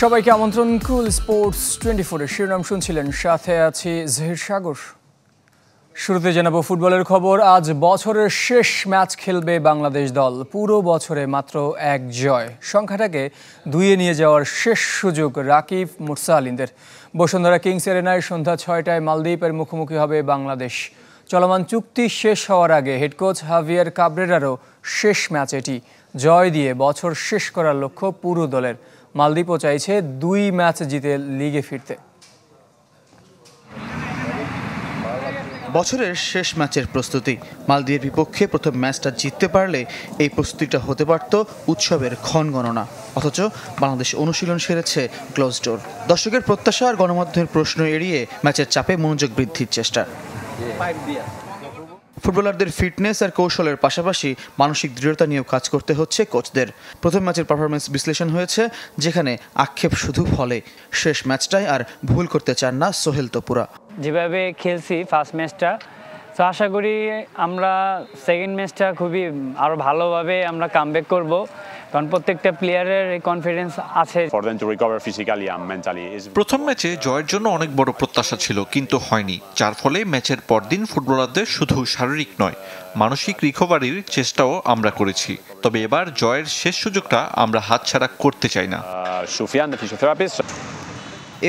সবাইকে আমন্ত্রণ কুল স্পোর্টস 24 এর শিরোনাম শুনছিলেন, সাথে আছি জহির সাগর। শুরুতে জানাবো ফুটবলের খবর। আজ বছরের শেষ ম্যাচ খেলবে বাংলাদেশ দল। পুরো বছরে মাত্র এক জয়, সংখ্যাটাকে 2-এ নিয়ে যাওয়ার শেষ সুযোগ রাকিব মুরসালিনদের। বসুন্ধরা কিংস এরেনায় সন্ধ্যা 6টায় মালদ্বীপের মুখোমুখি হবে বাংলাদেশ। চলমান চুক্তি শেষ হওয়ার আগে হেড কোচ হাভিয়ার কাবরেরারও শেষ ম্যাচ এটি। জয় দিয়ে বছর শেষ করার লক্ষ্য পুরো দলের। মালদ্বীপও চাইছে 2 ম্যাচ জিতে লিগে ফিরতে। বছরের শেষ ম্যাচের প্রস্তুতি। মালদ্বীপের বিপক্ষে প্রথম ম্যাচটা জিততে পারলে এই প্রস্তুতিটা হতে পারত উৎসবের ক্ষণগণনা। অথচ বাংলাদেশ অনুশীলন সেরেছে ক্লোজ ডোর। দর্শকের প্রত্যাশা আর গণমাধ্যমের প্রশ্ন এড়িয়ে ম্যাচের চাপে মনোযোগ বৃদ্ধির চেষ্টা। ফুটবলারদের ফিটনেস আর কৌশলের পাশাপাশি মানসিক দৃঢ়তা নিয়েও কাজ করতে হচ্ছে কোচদের। প্রথম ম্যাচের পারফরমেন্স বিশ্লেষণ হয়েছে, যেখানে আক্ষেপ শুধু ফলে। শেষ ম্যাচটায় আর ভুল করতে চান না সোহেল তপুরা। যেভাবে খেলছি ফার্স্ট ম্যাচটা, তো আশা করি আমরা সেকেন্ড ম্যাচটা খুবই আরও ভালোভাবে আমরা কামব্যাক করব, কারণ প্রত্যেকটা প্লেয়ারের কনফিডেন্স আছে। প্রথম ম্যাচে জয়ের জন্য অনেক বড় প্রত্যাশা ছিল, কিন্তু হয়নি, যার ফলে ম্যাচের পরদিন ফুটবলারদের শুধু শারীরিক নয়, মানসিক রিকভারির চেষ্টাও আমরা করেছি। তবে এবার জয়ের শেষ সুযোগটা আমরা হাতছাড়া করতে চাই না।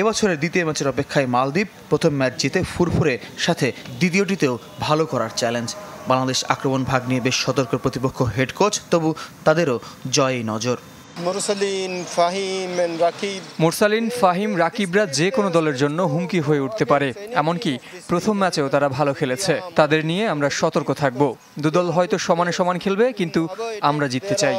এবছরের দ্বিতীয় ম্যাচের অপেক্ষায় মালদ্বীপ। প্রথম ম্যাচ জিতে ফুরফুরে, সাথে দ্বিতীয়টিতেও ভালো করার চ্যালেঞ্জ। বাংলাদেশ আক্রমণ ভাগ নিয়ে বেশ সতর্ক প্রতিপক্ষ হেড কোচ, তবু তাদেরও জয়েই নজর। মুরসালিন, ফাহিম, রাকিবরা যে কোনো দলের জন্য হুমকি হয়ে উঠতে পারে। এমনকি প্রথম ম্যাচেও তারা ভালো খেলেছে। তাদের নিয়ে আমরা সতর্ক থাকব। দুদল হয়তো সমানে সমান খেলবে, কিন্তু আমরা জিততে চাই।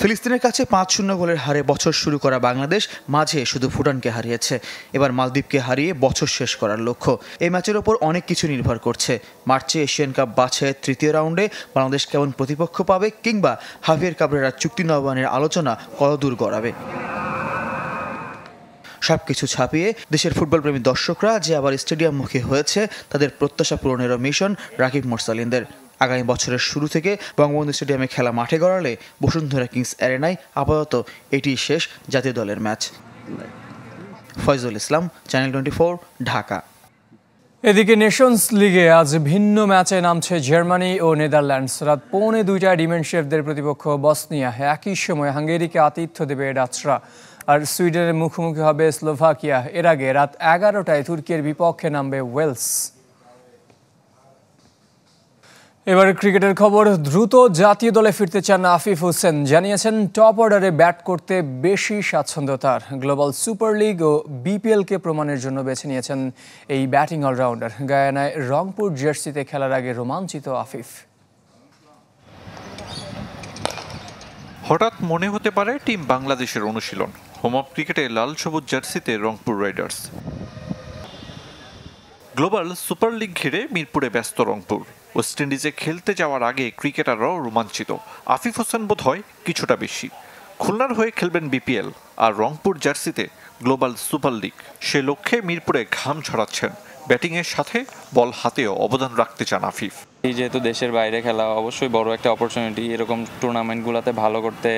ফিলিস্তিনের কাছে 5-0 গোলের হারে বছর শুরু করা বাংলাদেশ মাঝে শুধু ভুটানকে হারিয়েছে। এবার মালদ্বীপকে হারিয়ে বছর শেষ করার লক্ষ্য। এই ম্যাচের ওপর অনেক কিছু নির্ভর করছে। মার্চে এশিয়ান কাপ বাছাইয়ের তৃতীয় রাউন্ডে বাংলাদেশ কেমন প্রতিপক্ষ পাবে, কিংবা হাভিয়ার কাবরেরার চুক্তি নবায়নের আলোচনা কতদূর গড়াবে। সবকিছু ছাপিয়ে দেশের ফুটবলপ্রেমী দর্শকরা যে আবার স্টেডিয়ামমুখী হয়েছে, তাদের প্রত্যাশা পূরণেরও মিশন রাকিব মুরসালিনদের। আগামী বছরের শুরু থেকে বঙ্গবন্ধু স্টেডিয়ামে খেলা মাঠে গড়ালে বসুন্ধরা কিংস এরেনায় আপাতত এটি শেষ জাতীয় দলের ম্যাচ। ফয়জুল ইসলাম, চ্যানেল 24, ঢাকা। এদিকে নেশনস লিগে আজ ভিন্ন ম্যাচে নামছে জার্মানি ও নেদারল্যান্ডস। রাত 1:45 ডিমেনশেভদের প্রতিপক্ষ বসনিয়া। একই সময় হাঙ্গেরিকে আতিথ্য দেবে ডাচরা, আর সুইডেনের মুখোমুখি হবে স্লোভাকিয়া। এর আগে রাত 11টায় তুর্কির বিপক্ষে নামবে ওয়েলস। এবার ক্রিকেটের খবর। দ্রুত জাতীয় দলে ফিরতে চান আফিফ হোসেন। জানিয়েছেন টপ অর্ডারে ব্যাট করতে বেশি স্বাচ্ছন্দ্য তার। গ্লোবাল সুপার লিগ ও বিপিএলকে প্রমাণের জন্য বেছে নিয়েছেন এই ব্যাটিং অলরাউন্ডার। গায়ানায় রংপুর জার্সিতে খেলার আগে রোমাঞ্চিত আফিফ। হঠাৎ মনে হতে পারে টিম বাংলাদেশের অনুশীলন। হোম অফ ক্রিকেটে লাল সবুজ জার্সিতে Rangpur Riders. Global super league ঘিরে মিরপুরে ব্যস্ত রংপুর। ওয়েস্ট ইন্ডিজে খেলতে যাওয়ার আগে ক্রিকেটাররাও রোমাঞ্চিত। আফিফ হোসেন বোধ হয় কিছুটা বেশি। খুলনার হয়ে খেলবেন বিপিএল, আর রংপুর জার্সিতে গ্লোবাল সুপার লিগ। সে লক্ষ্যে মিরপুরে ঘাম ছড়াচ্ছেন। ব্যাটিংয়ের সাথে বল হাতেও অবদান রাখতে চান আফিফ। এই যেহেতু দেশের বাইরে খেলা, অবশ্যই বড় একটা অপরচুনিটি। এরকম টুর্নামেন্টগুলোতে ভালো করতে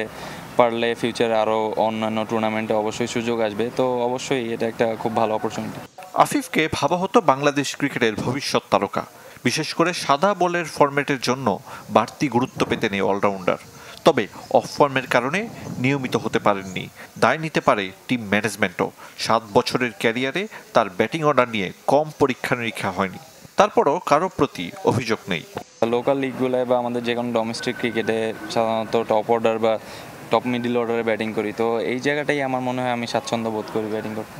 পারলে ফিউচারে আরও অন্যান্য টুর্নামেন্টে অবশ্যই সুযোগ আসবে, তো অবশ্যই এটা একটা খুব ভালো অপরচুনিটি। আফিফকে ভাবা হতো বাংলাদেশ ক্রিকেটের ভবিষ্যৎ তারকা। বিশেষ করে সাদা বলের ফরম্যাটের জন্য বাড়তি গুরুত্ব পেতেন এই অলরাউন্ডার। তবে অফ ফর্মের কারণে নিয়মিত হতে পারেননি। দায় নিতে পারে টিম ম্যানেজমেন্টও। 7 বছরের ক্যারিয়ারে তার ব্যাটিং অর্ডার নিয়ে কম পরীক্ষা নিরীক্ষা হয়নি। তারপরও কারো প্রতি অভিযোগ নেই। লোকাল লিগগুলোয় বা আমাদের যে কোনো ডোমেস্টিক ক্রিকেটে সাধারণত টপ অর্ডার বা টপ মিডল অর্ডারে ব্যাটিং করি, তো এই জায়গাটাই আমার মনে হয় আমি স্বাচ্ছন্দ্য বোধ করি ব্যাটিং করতে।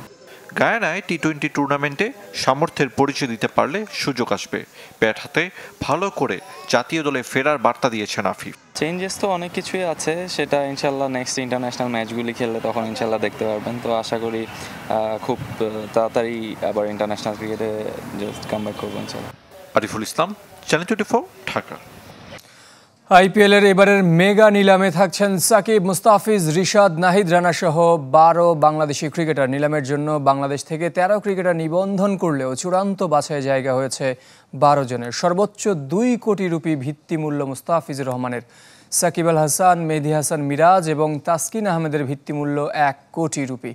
গায়ানায় টি-20 টুর্নামেন্টে সামর্থ্যের পরিচয় দিতে পারলে সুযোগ আসবে। ব্যাট হাতে ভালো করে জাতীয় দলে ফেরার বার্তা দিয়েছেন আফিফ। চেঞ্জেস তো অনেক কিছুই আছে, সেটা ইনশাল্লাহ নেক্সট ইন্টারন্যাশনাল ম্যাচগুলি খেললে তখন ইনশাল্লাহ দেখতে পারবেন। তো আশা করি খুব তাড়াতাড়ি আবার ইন্টারন্যাশনাল ক্রিকেটে জাস্ট কামব্যাক করবো ইনশাল্লাহ। আরিফুল ইসলাম, চ্যানেল 24, ঢাকা। আইপিএলের এবারের মেগা নিলামে থাকছেন সাকিব, মুস্তাফিজ, রিশাদ, নাহিদ রানা সহ 12 বাংলাদেশি ক্রিকেটার। নিলামের জন্য বাংলাদেশ থেকে 13 ক্রিকেটার নিবন্ধন করলেও চূড়ান্ত বাছাইয়ে জায়গা হয়েছে 12 জনের। সর্বোচ্চ 2 কোটি রুপি ভিত্তিমূল্য মুস্তাফিজুর রহমানের। সাকিব আল হাসান, মেহেদী হাসান মিরাজ এবং তাসকিন আহমেদের ভিত্তিমূল্য 1 কোটি রুপি।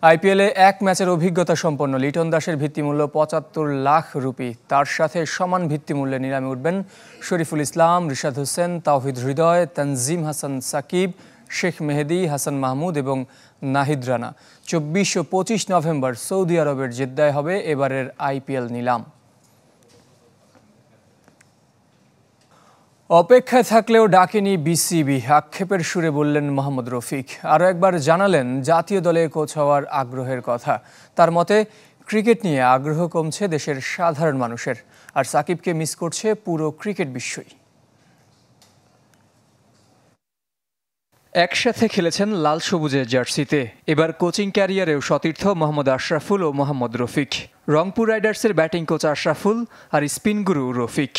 আইপিএলে এক ম্যাচের অভিজ্ঞতা সম্পন্ন লিটন দাসের ভিত্তিমূল্য 75 লাখ রুপি। তার সাথে সমান ভিত্তিমূল্যে নিলামে উঠবেন শরীফুল ইসলাম, রিশাদ হোসেন, তাওহিদ হৃদয়, তানজিম হাসান সাকিব, শেখ মেহেদী, হাসান মাহমুদ এবং নাহিদ রানা। 24 ও 25 নভেম্বর সৌদি আরবের জেদ্দায় হবে এবারের আইপিএল নিলাম। অপেক্ষায় থাকলেও ডাকেনি বিসিবি, আক্ষেপের সুরে বললেন মোহাম্মদ রফিক। আরও একবার জানালেন জাতীয় দলে কোচ হওয়ার আগ্রহের কথা। তার মতে ক্রিকেট নিয়ে আগ্রহ কমছে দেশের সাধারণ মানুষের, আর সাকিবকে মিস করছে পুরো ক্রিকেট বিশ্বই। একসাথে খেলেছেন লাল সবুজের জার্সিতে। এবার কোচিং ক্যারিয়ারেও সতীর্থ মোহাম্মদ আশরাফুল ও মোহাম্মদ রফিক। রংপুর রাইডার্সের ব্যাটিং কোচ আশরাফুল আর স্পিন গুরু রফিক।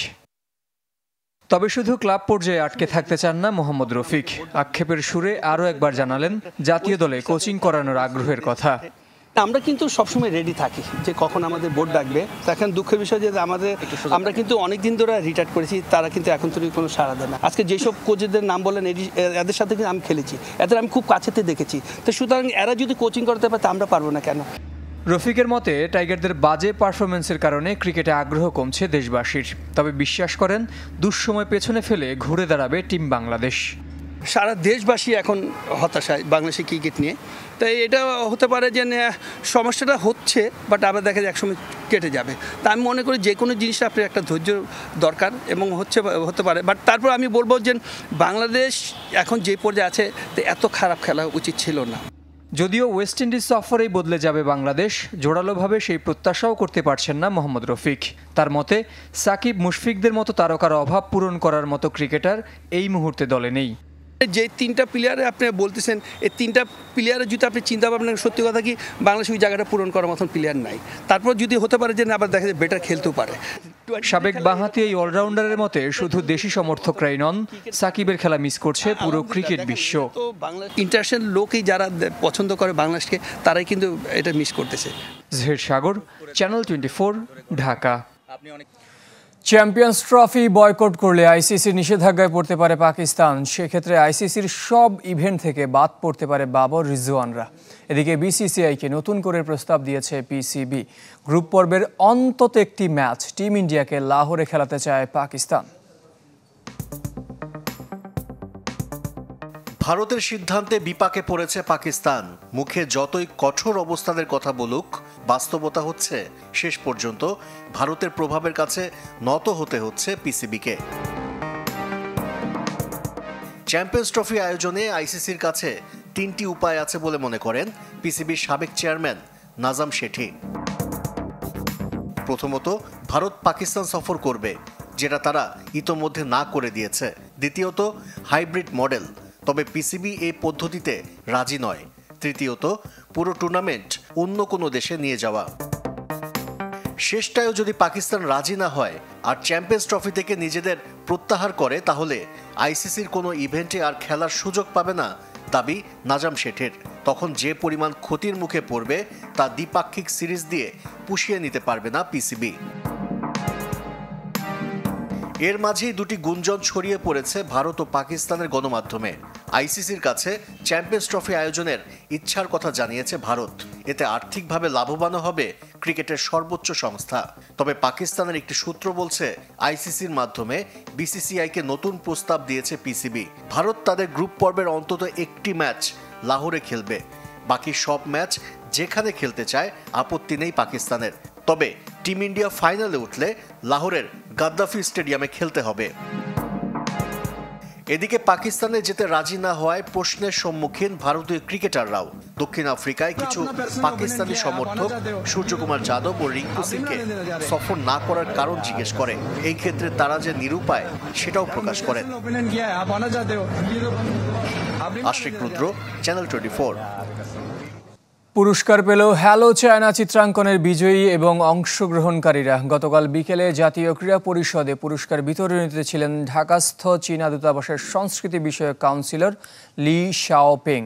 তবে শুধু ক্লাব পর্যায়ে আটকে থাকতে চান না মোহাম্মদ রফিক। আক্ষেপের সুরে আরও একবার জানালেন জাতীয় দলে কোচিং করানোর আগ্রহের কথা। আমরা কিন্তু সবসময় রেডি থাকি যে কখন আমাদের বোর্ড ডাকবে। এখন দুঃখের বিষয় যে আমরা কিন্তু অনেকদিন ধরে রিটায়ার করেছি, তারা কিন্তু এখন তো কোনো সাড়া দেয় না। আজকে যেসব কোচদের নাম বলেন এদের সাথে কিন্তু আমি খেলেছি, এদের আমি খুব কাছেতে দেখেছি। তো সুতরাং এরা যদি কোচিং করতে পারে তা আমরা পারবো না কেন? রফিকের মতে টাইগারদের বাজে পারফরমেন্সের কারণে ক্রিকেটে আগ্রহ কমছে দেশবাসীর। তবে বিশ্বাস করেন দুঃসময় পেছনে ফেলে ঘুরে দাঁড়াবে টিম বাংলাদেশ। সারা দেশবাসী এখন হতাশায় বাংলাদেশের ক্রিকেট নিয়ে। তাই এটা হতে পারে যে সমস্যাটা হচ্ছে, বাট আবার দেখা যায় একসময় কেটে যাবে। তা আমি মনে করি যে কোনো জিনিসটা আপনার একটা ধৈর্য দরকার এবং হতে পারে। বাট তারপর আমি বলবো যে বাংলাদেশ এখন যে পর্যায়ে আছে এত খারাপ খেলা উচিত ছিল না। যদিও ওয়েস্ট ইন্ডিজ সফরেই বদলে যাবে বাংলাদেশ, জোরালোভাবে সেই প্রত্যাশাও করতে পারছেন না মোহাম্মদ রফিক। তার মতে সাকিব, মুশফিকদের মতো তারকার অভাব পূরণ করার মতো ক্রিকেটার এই মুহূর্তে দলে নেই। যে তিনটা প্লেয়ারে আপনি বলতেছেন, এই তিনটা প্লেয়ারের যদি আপনি চিন্তা ভাবনা, সত্যি কথা কি বাংলাদেশ ওই জায়গাটা পূরণ করার মতন প্লেয়ার নাই। তারপর যদি হতে পারে যে আবার দেখা যায় বেটার খেলতেও পারে। সাবেক বাঁহাতি এই অলরাউন্ডারের মতে শুধু দেশি সমর্থকরাই নন, সাকিবের খেলা মিস করছে পুরো ক্রিকেট বিশ্ব। ইন্টারন্যাশনাল লোকই যারা পছন্দ করে বাংলাদেশকে, তারাই কিন্তু এটা মিস করতেছে। Zahir Sagar, channel 24, Dhaka. Champions trophy boycott করলে আইসিসির নিষেধাজ্ঞায় পড়তে পারে পাকিস্তান। সেক্ষেত্রে আইসিসির সব ইভেন্ট থেকে বাদ পড়তে পারে বাবর রিজওয়ানরা। এদিকে বিসিসিআইকে নতুন করে প্রস্তাব দিয়েছে পিসিবি। গ্রুপ পর্বের অন্তত একটি ম্যাচ টিম ইন্ডিয়াকে লাহোরে খেলাতে চায় পাকিস্তান। ভারতের সিদ্ধান্তে বিপাকে পড়েছে পাকিস্তান। মুখে যতই কঠোর অবস্থানের কথা বলুক, বাস্তবতা হচ্ছে শেষ পর্যন্ত ভারতের প্রভাবের কাছে নত হতে হচ্ছে পিসিবিকে। চ্যাম্পিয়ন্স ট্রফি আয়োজনে আইসিসির কাছে 3টি উপায় আছে বলে মনে করেন পিসিবির সাবেক চেয়ারম্যান নাজাম শেঠি। প্রথমত, ভারত পাকিস্তান সফর করবে, যেটা তারা ইতোমধ্যে না করে দিয়েছে। দ্বিতীয়ত, হাইব্রিড মডেল, তবে পিসিবি এই পদ্ধতিতে রাজি নয়। তৃতীয়ত, পুরো টুর্নামেন্ট অন্য কোনো দেশে নিয়ে যাওয়া। শেষটায়ও যদি পাকিস্তান রাজি না হয় আর চ্যাম্পিয়ন্স ট্রফি থেকে নিজেদের প্রত্যাহার করে, তাহলে আইসিসির কোনো ইভেন্টে আর খেলার সুযোগ পাবে না দাবি নাজাম শেঠের। তখন যে পরিমাণ ক্ষতির মুখে পড়বে তা দ্বিপাক্ষিক সিরিজ দিয়ে পুষিয়ে নিতে পারবে না পিসিবি। এর মাঝেই দুটি গুঞ্জন ছড়িয়ে পড়েছে ভারত ও পাকিস্তানের গণমাধ্যমে। আইসিসির কাছে চ্যাম্পিয়ন্স ট্রফি আয়োজনের ইচ্ছার কথা জানিয়েছে ভারত। এতে আর্থিকভাবে লাভবানও হবে ক্রিকেটের সর্বোচ্চ সংস্থা। তবে পাকিস্তানের একটি সূত্র বলছে আইসিসির মাধ্যমে বিসিসিআইকে নতুন প্রস্তাব দিয়েছে পিসিবি। ভারত তাদের গ্রুপ পর্বের অন্তত একটি ম্যাচ লাহোরে খেলবে, বাকি সব ম্যাচ যেখানে খেলতে চায় আপত্তি নেই পাকিস্তানের। তবে টিম ইন্ডিয়া ফাইনালে উঠলে লাহোরের গাদ্দাফি স্টেডিয়ামে খেলতে হবে। এদিকে পাকিস্তানে যেতে রাজি না হওয়ায় প্রশ্নের সম্মুখীন ভারতীয় ক্রিকেটাররাও। দক্ষিণ আফ্রিকায় কিছু পাকিস্তানি সমর্থক সূর্যকুমার যাদব ও রিঙ্কু সিংকে সফর না করার কারণ জিজ্ঞেস করে। এই ক্ষেত্রে তারা যে নিরুপায় সেটাও প্রকাশ করেন। আশিক রুদ্র, চ্যানেল 24। পুরস্কার পেল হ্যালো চায়না চিত্রাঙ্কনের বিজয়ী এবং অংশগ্রহণকারীরা। গতকাল বিকেলে জাতীয় ক্রীড়া পরিষদে পুরস্কার বিতরণীতে ছিলেন ঢাকাস্থ চীনা দূতাবাসের সংস্কৃতি বিষয়ক কাউন্সিলর লি শাওপেং,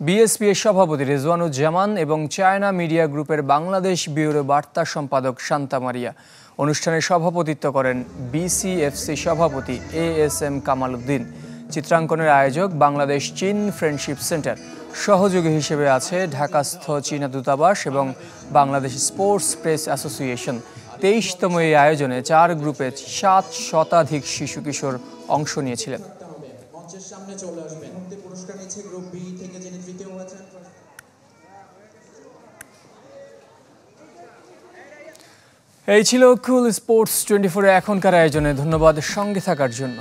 বিএসপি এর সভাপতি রেজওয়ানুজ্জামান এবং চায়না মিডিয়া গ্রুপের বাংলাদেশ ব্যুরো বার্তা সম্পাদক শান্তা মারিয়া। অনুষ্ঠানে সভাপতিত্ব করেন বিসিএফসি সভাপতি ASM কামাল উদ্দিন। চিত্রাঙ্কনের আয়োজক বাংলাদেশ চীন ফ্রেন্ডশিপ সেন্টার। সহযোগী হিসেবে আছে ঢাকাস্থ চীনা দূতাবাস এবং বাংলাদেশ স্পোর্টস প্রেস অ্যাসোসিয়েশন। 23তম এই আয়োজনে 4 গ্রুপে 7 শতাধিক শিশু কিশোর অংশ নিয়েছিলেন। এই ছিল কুল স্পোর্টস 24 এখনকার আয়োজনে। ধন্যবাদ সঙ্গে থাকার জন্য।